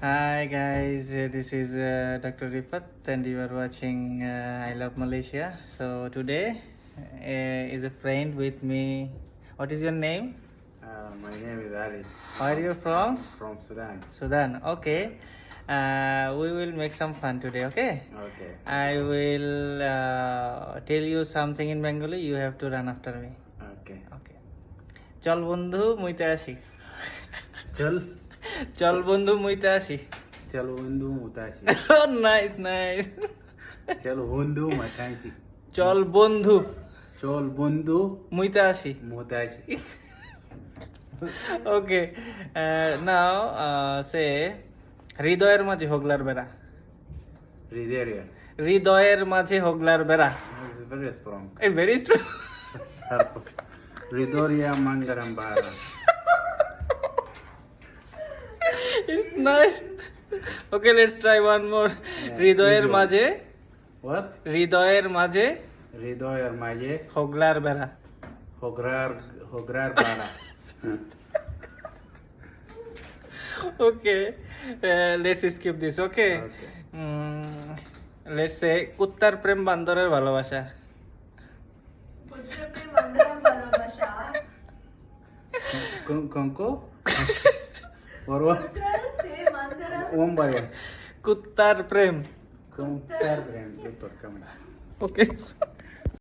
Hi guys, this is Dr. Rifat and you are watching I Love Malaysia. So today is a friend with me. What is your name? My name is Ali. Where are you from? From Sudan. Sudan. Okay. We will make some fun today, okay? Okay. I will tell you something in Bengali. You have to run after me. Okay. Okay. চল বন্ধু মুইতে আসি চল চল বন্ধু মুইতে আসি চল বন্ধু মুতাশি nice nice চল বন্ধু মাতাইছি চল বন্ধু চল বন্ধু মুইতে আসি মুতাশি ওকে নাও সে হৃদয়ের মাঝে হোগলার বেড়া Rideria. হৃদয়ের মাঝে হোগলার বেড়া This is very strong. এই very strong Ridoria Mangarambara. It's nice okay let's try one more হৃদয়ের easy. মাঝে What? হৃদয়ের মাঝে Ridoyer Maje. হোগলার বেড়া Hograr Bara. Okay, let's skip this. Okay. Okay. Let's say কুত্তার প্রেম বান্দরের ভালোবাসা Konko? Or what? One by one. কুত্তার প্রেম Kontar brand. Come on. Okay